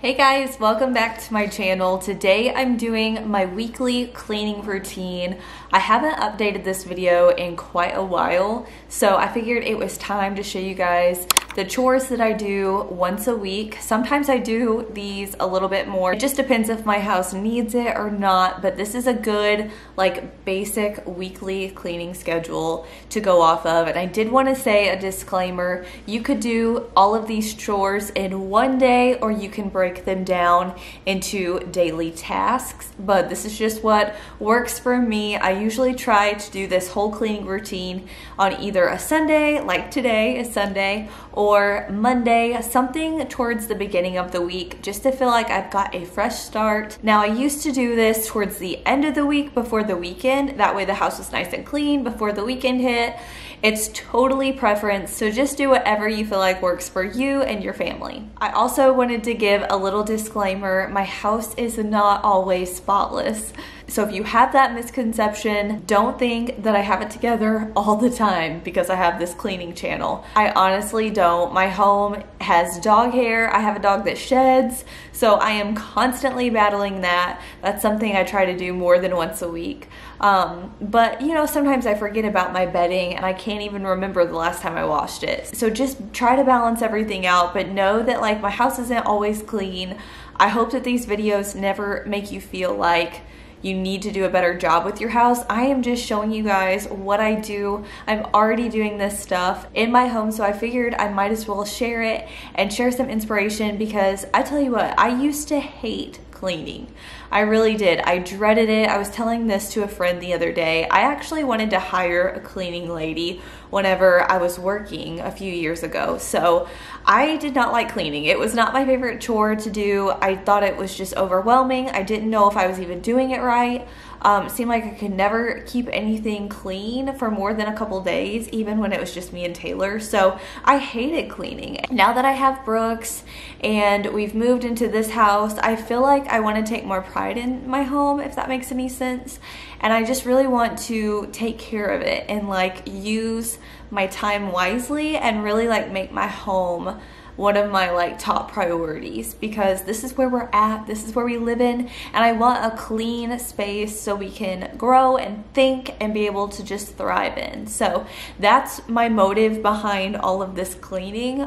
Hey guys, welcome back to my channel. Today I'm doing my weekly cleaning routine. I haven't updated this video in quite a while, so I figured it was time to show you guys the chores that I do once a week. Sometimes I do these a little bit more. It just depends if my house needs it or not, but this is a good basic weekly cleaning schedule to go off of. And I did want to say a disclaimer, you could do all of these chores in one day or you can break them down into daily tasks, but this is just what works for me. I usually try to do this whole cleaning routine on either a Sunday, like today is Sunday, or Monday, something towards the beginning of the week, just to feel like I've got a fresh start. Now, I used to do this towards the end of the week before the weekend. That way the house was nice and clean before the weekend hit. It's totally preference, so just do whatever you feel like works for you and your family. I also wanted to give a little disclaimer. My house is not always spotless. So if you have that misconception, don't think that I have it together all the time because I have this cleaning channel. I honestly don't. My home has dog hair. I have a dog that sheds, so I am constantly battling that. That's something I try to do more than once a week. But you know, sometimes I forget about my bedding and I can't even remember the last time I washed it. So just try to balance everything out, but know that my house isn't always clean. I hope that these videos never make you feel like you need to do a better job with your house. I am just showing you guys what I do. I'm already doing this stuff in my home, so I figured I might as well share it and share some inspiration, because I tell you what, I used to hate cleaning. I really did. I dreaded it. I was telling this to a friend the other day. I actually wanted to hire a cleaning lady whenever I was working a few years ago. So I did not like cleaning. It was not my favorite chore to do. I thought it was just overwhelming. I didn't know if I was even doing it right. It seemed like I could never keep anything clean for more than a couple days, even when it was just me and Taylor. So I hated cleaning. Now that I have Brooks and we've moved into this house, I feel like I want to take more pride in my home, if that makes any sense. And I just really want to take care of it and use my time wisely and really make my home one of my top priorities, because this is where we're at, this is where we live in, and I want a clean space so we can grow and think and be able to just thrive in. So that's my motive behind all of this cleaning,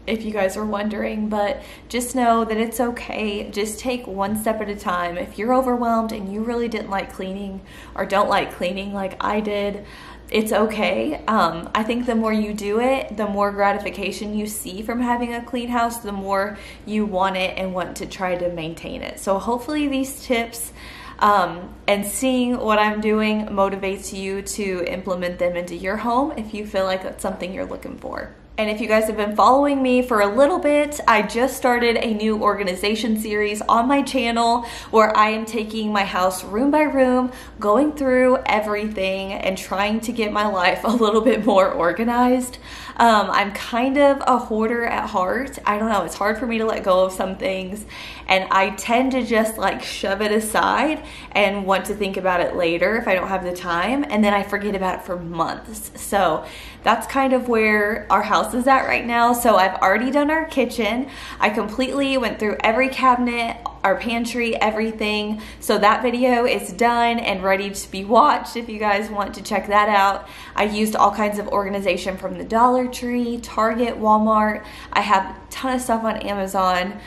if you guys are wondering. But just know that it's okay. Just take one step at a time. If you're overwhelmed and you really didn't like cleaning or don't like cleaning like I did, it's okay. I think the more you do it, the more gratification you see from having a clean house, the more you want it and want to try to maintain it. So hopefully these tips and seeing what I'm doing motivates you to implement them into your home if you feel like that's something you're looking for. And if you guys have been following me for a little bit, I just started a new organization series on my channel where I am taking my house room by room, going through everything and trying to get my life a little bit more organized. I'm kind of a hoarder at heart. I don't know, it's hard for me to let go of some things, and I tend to just shove it aside and want to think about it later if I don't have the time, and then I forget about it for months. So that's kind of where our house is at right now. So I've already done our kitchen. I completely went through every cabinet, our pantry, everything. So that video is done and ready to be watched if you guys want to check that out. I used all kinds of organization from the Dollar Tree, Target, Walmart. I have a ton of stuff on Amazon.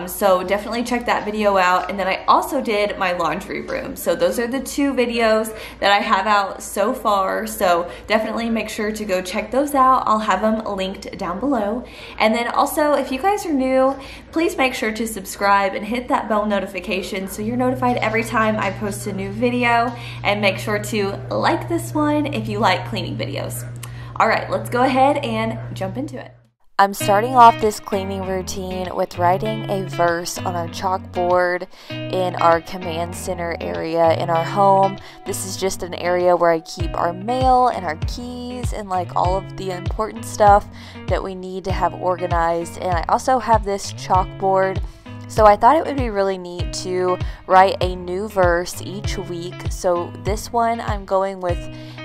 So definitely check that video out. And then I also did my laundry room. So those are the two videos that I have out so far. So definitely make sure to go check those out. I'll have them linked down below. And then also, if you guys are new, please make sure to subscribe and hit that bell notification so you're notified every time I post a new video. And make sure to like this one if you like cleaning videos. All right, let's go ahead and jump into it. I'm starting off this cleaning routine with writing a verse on our chalkboard in our command center area in our home. This is just an area where I keep our mail and our keys and all of the important stuff that we need to have organized. And I also have this chalkboard, so I thought it would be really neat to write a new verse each week. So this one I'm going with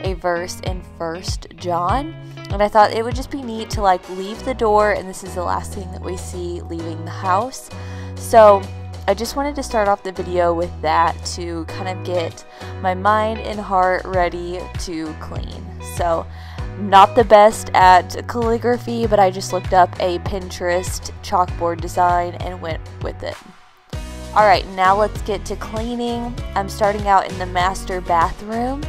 a verse in 1 John. And I thought it would just be neat to leave the door, and this is the last thing that we see leaving the house. So I just wanted to start off the video with that to kind of get my mind and heart ready to clean. So not the best at calligraphy, but I just looked up a Pinterest chalkboard design and went with it. Alright, now let's get to cleaning. I'm starting out in the master bathroom,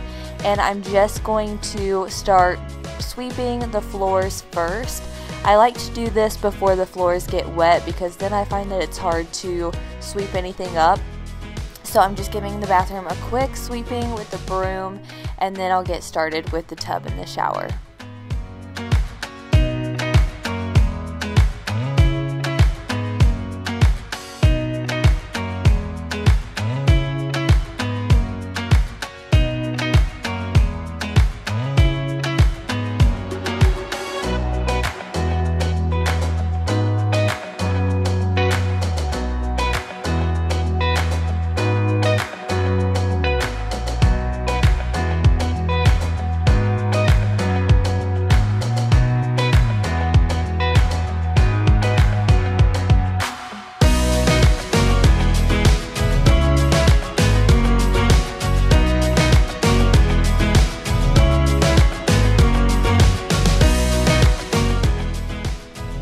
and I'm just going to start sweeping the floors first. I like to do this before the floors get wet because then I find that it's hard to sweep anything up. So I'm just giving the bathroom a quick sweeping with the broom, and then I'll get started with the tub and the shower.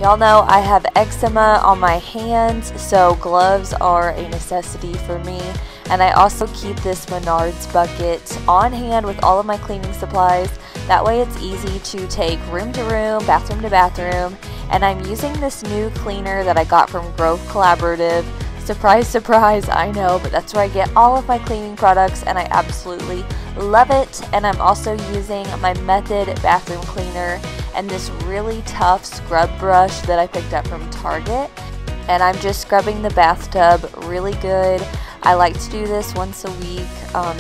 Y'all know I have eczema on my hands, so gloves are a necessity for me. And I also keep this Menards bucket on hand with all of my cleaning supplies. That way it's easy to take room to room, bathroom to bathroom. And I'm using this new cleaner that I got from Grove Collaborative. Surprise, surprise, I know, but that's where I get all of my cleaning products, and I absolutely love it. And I'm also using my Method bathroom cleaner and this really tough scrub brush that I picked up from Target. And I'm just scrubbing the bathtub really good. I like to do this once a week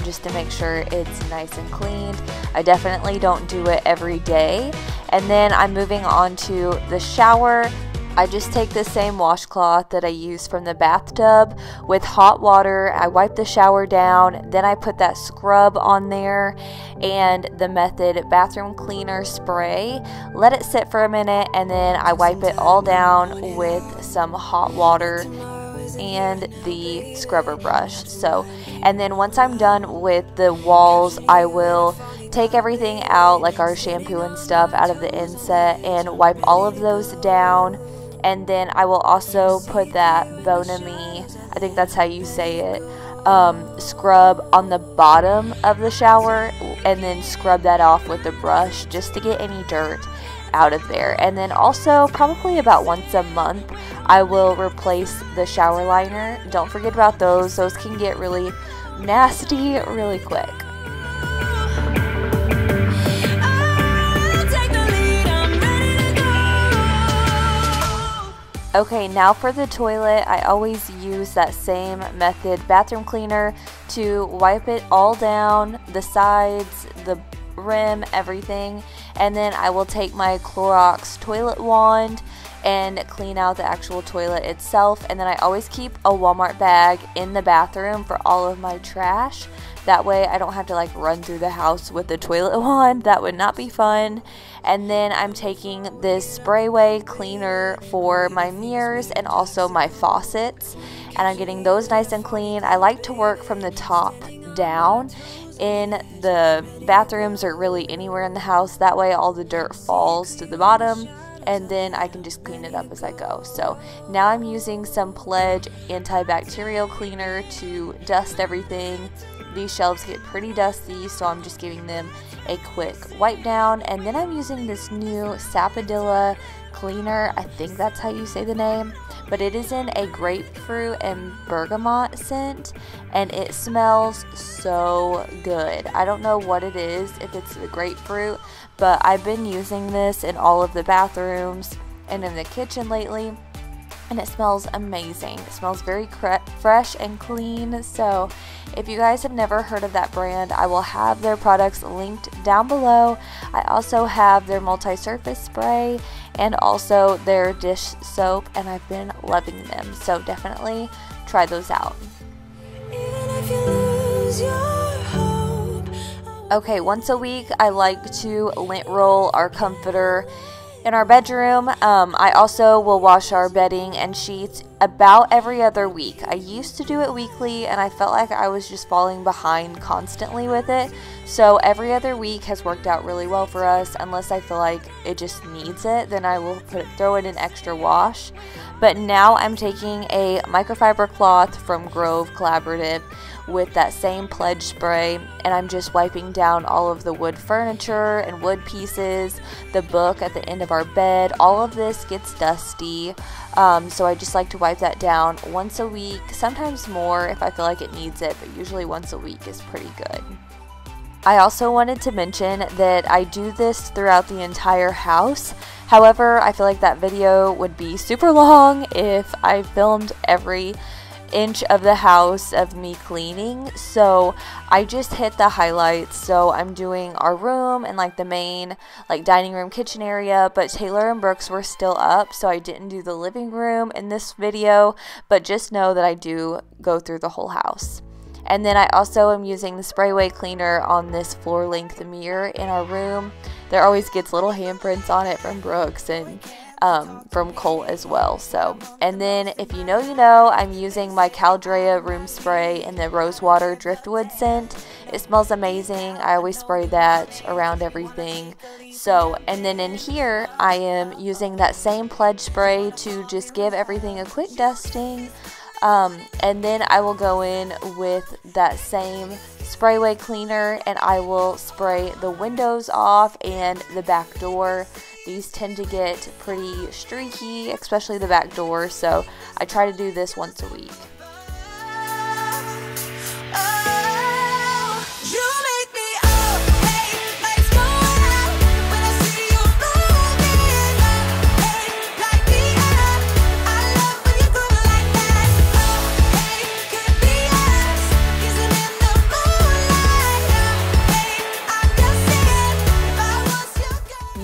just to make sure it's nice and cleaned. I definitely don't do it every day. And then I'm moving on to the shower. I just take the same washcloth that I use from the bathtub with hot water. I wipe the shower down, then I put that scrub on there and the Method bathroom cleaner spray. Let it sit for a minute, and then I wipe it all down with some hot water and the scrubber brush. And then once I'm done with the walls, I will take everything out, like our shampoo and stuff, out of the inset and wipe all of those down. And then I will also put that Bonami, I think that's how you say it, scrub on the bottom of the shower, and then scrub that off with the brush just to get any dirt out of there. And then also probably about once a month I will replace the shower liner. Don't forget about those. Those can get really nasty really quick. Okay, now for the toilet, I always use that same Method bathroom cleaner to wipe it all down, the sides, the rim, everything. And then I will take my Clorox toilet wand and clean out the actual toilet itself. And then I always keep a Walmart bag in the bathroom for all of my trash. That way I don't have to like run through the house with the toilet wand. That would not be fun. And then I'm taking this Sprayway cleaner for my mirrors and also my faucets, and I'm getting those nice and clean. I like to work from the top down in the bathrooms or really anywhere in the house. That way all the dirt falls to the bottom, and then I can just clean it up as I go. So now I'm using some Pledge antibacterial cleaner to dust everything. These shelves get pretty dusty, so I'm just giving them a quick wipe down. And then I'm using this new Sapodilla cleaner. I think that's how you say the name, but it is in a grapefruit and bergamot scent, and it smells so good. I don't know what it is, if it's the grapefruit, but I've been using this in all of the bathrooms and in the kitchen lately, and it smells amazing. It smells very fresh and clean. So if you guys have never heard of that brand, I will have their products linked down below. I also have their multi-surface spray and also their dish soap, and I've been loving them. So definitely try those out. Okay, once a week I like to lint roll our comforter in our bedroom. I also will wash our bedding and sheets about every other week. I used to do it weekly and I felt like I was just falling behind constantly with it. So every other week has worked out really well for us. Unless I feel like it just needs it, then I will throw it in extra wash. But now I'm taking a microfiber cloth from Grove Collaborative with that same Pledge spray, and I'm just wiping down all of the wood furniture and wood pieces, the book at the end of our bed. All of this gets dusty, so I just like to wipe that down once a week, sometimes more if I feel like it needs it, but usually once a week is pretty good. I also wanted to mention that I do this throughout the entire house. However, I feel like that video would be super long if I filmed every inch of the house of me cleaning, so I just hit the highlights. So I'm doing our room and like the main like dining room kitchen area, but Taylor and Brooks were still up, so I didn't do the living room in this video, but just know that I do go through the whole house. And then I also am using the Sprayway cleaner on this floor length mirror in our room. There always gets little handprints on it from Brooks and from Colt as well. So, and then if you know, you know, I'm using my Caldrea room spray in the rosewater driftwood scent. It smells amazing. I always spray that around everything. So, and then in here I am using that same Pledge spray to just give everything a quick dusting. And then I will go in with that same Sprayway cleaner and I will spray the windows off and the back door. These tend to get pretty streaky, especially the back door, so I try to do this once a week.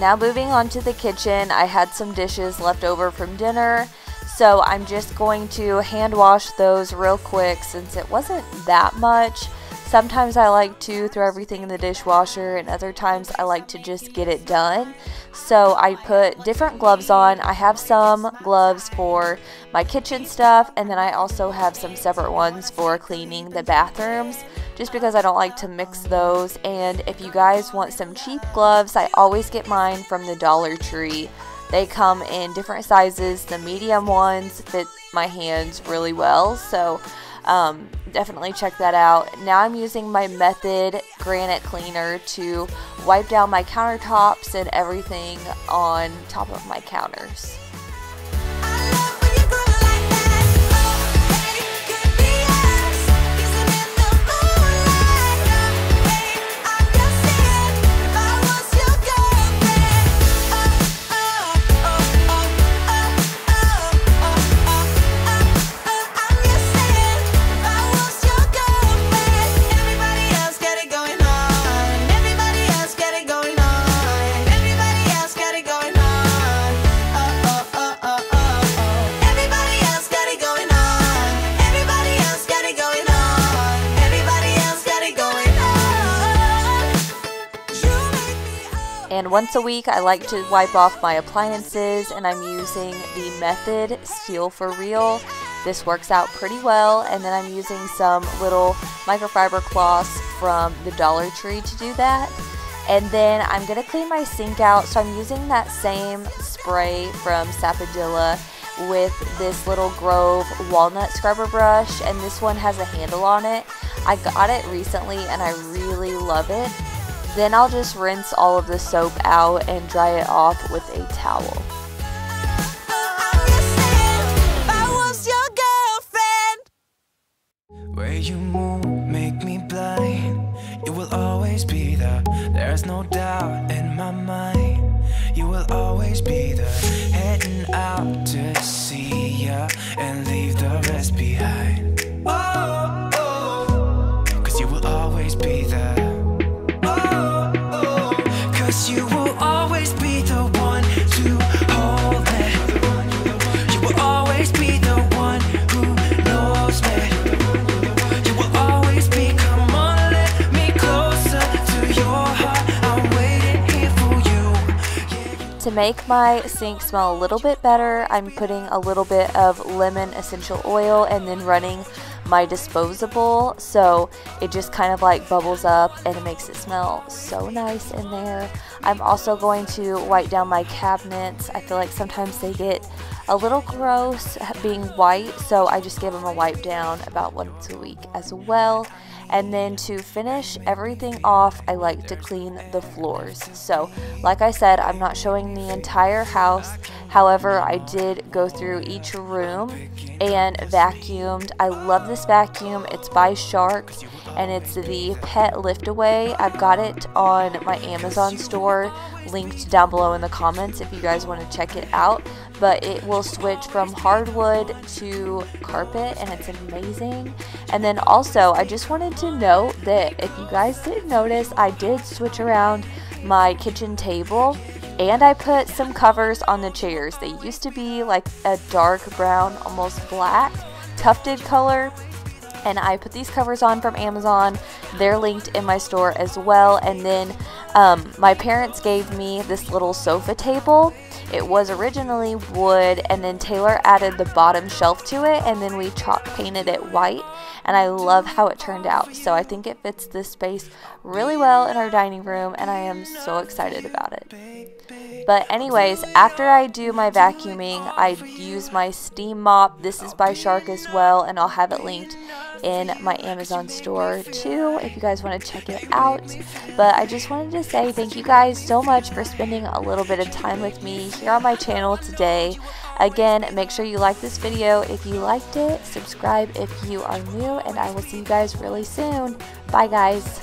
Now moving on to the kitchen, I had some dishes left over from dinner, so I'm just going to hand wash those real quick since it wasn't that much. Sometimes I like to throw everything in the dishwasher and other times I like to just get it done. So I put different gloves on. I have some gloves for my kitchen stuff and then I also have some separate ones for cleaning the bathrooms, just because I don't like to mix those. And if you guys want some cheap gloves, I always get mine from the Dollar Tree. They come in different sizes. The medium ones fit my hands really well, so definitely check that out. Now I'm using my Method granite cleaner to wipe down my countertops and everything on top of my counters. And once a week I like to wipe off my appliances, and I'm using the Method Steel for Real. This works out pretty well, and then I'm using some little microfiber cloths from the Dollar Tree to do that. And then I'm going to clean my sink out, so I'm using that same spray from Sapodilla with this little Grove walnut scrubber brush, and this one has a handle on it. I got it recently and I really love it. Then I'll just rinse all of the soap out and dry it off with a towel. Where you move make me blind. You will always be there. There's no doubt in my mind. You will always be there. Heading out to see ya and leave the rest behind. Oh, oh, 'cause you will always be there. You will always be the one to hold me. You will always be the one who knows me. You will always be, come on, let me closer to your heart. I'm waiting here for you. to make my sink smell a little bit better, I'm putting a little bit of lemon essential oil and then running my disposable, so it just kind of like bubbles up and it makes it smell so nice in there. I'm also going to wipe down my cabinets. I feel like sometimes they get a little gross being white, so I just give them a wipe down about once a week as well. And then to finish everything off, I like to clean the floors. So like I said, I'm not showing the entire house. However, I did go through each room and vacuumed. I love this vacuum. It's by Shark and it's the Pet Lift Away. I've got it on my Amazon store, linked down below in the comments if you guys want to check it out. But it will switch from hardwood to carpet and it's amazing. And then also I just wanted to note that if you guys didn't notice, I did switch around my kitchen table and I put some covers on the chairs. They used to be like a dark brown, almost black tufted color, and I put these covers on from Amazon. They're linked in my store as well. And then my parents gave me this little sofa table. It was originally wood, and then Taylor added the bottom shelf to it, and then we chalk painted it white, and I love how it turned out. So I think it fits this space really well in our dining room, and I am so excited about it. But anyways, after I do my vacuuming, I use my steam mop. This is by Shark as well, and I'll have it linked in my Amazon store too if you guys want to check it out. But I just wanted to say thank you guys so much for spending a little bit of time with me here on my channel today. Again, make sure you like this video if you liked it, subscribe if you are new, and I will see you guys really soon. Bye guys.